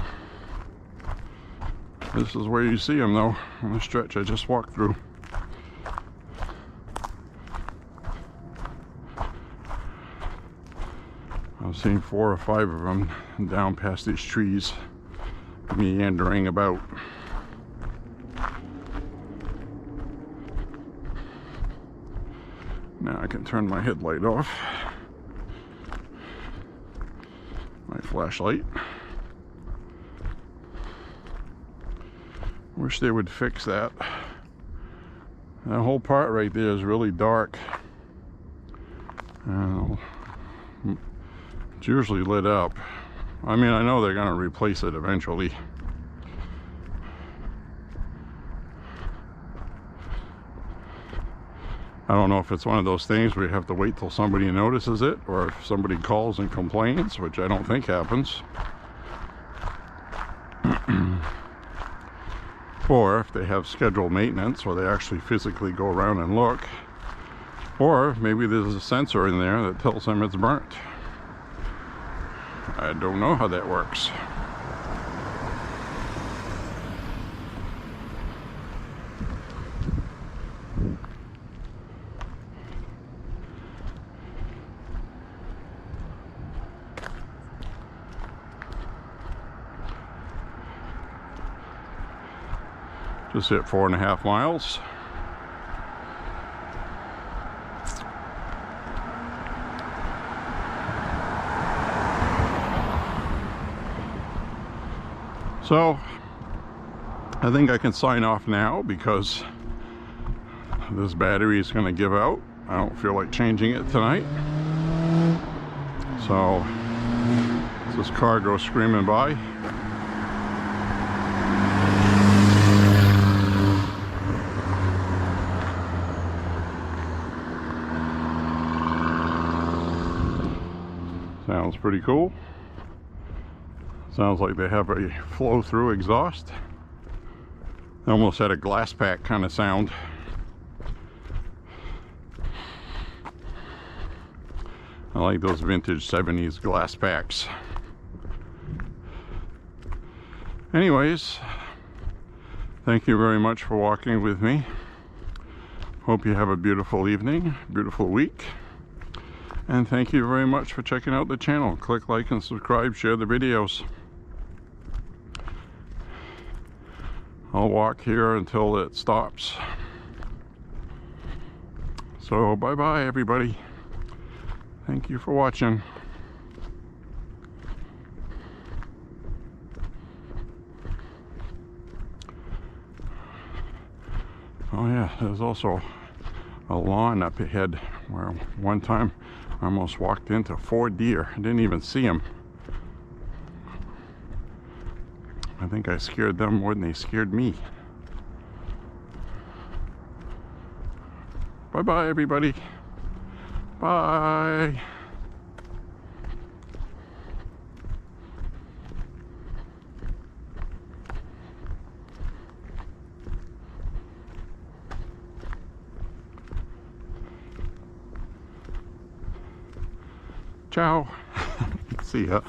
this is where you see them though, on the stretch I just walked through. I've seen 4 or 5 of them down past these trees, meandering about. Now I can turn my headlight off. My flashlight. Wish they would fix that. That whole part right there is really dark. It's usually lit up. I mean, I know they're going to replace it eventually. I don't know if it's one of those things where you have to wait till somebody notices it, or if somebody calls and complains, which I don't think happens. Or if they have scheduled maintenance, where they actually physically go around and look. Or maybe there's a sensor in there that tells them it's burnt. I don't know how that works. Just hit 4.5 miles. So I think I can sign off now because this battery is going to give out. I don't feel like changing it tonight. So as this car goes screaming by, sounds pretty cool. Sounds like they have a flow-through exhaust. They almost had a glass pack kind of sound. I like those vintage 70s glass packs. Anyways, thank you very much for walking with me. Hope you have a beautiful evening, beautiful week. And thank you very much for checking out the channel. Click like and subscribe, share the videos. I'll walk here until it stops. So bye-bye everybody. Thank you for watching. Oh yeah, there's also a lawn up ahead where one time I almost walked into 4 deer. I didn't even see them. I think I scared them more than they scared me. Bye-bye, everybody. Bye. Ciao. See ya.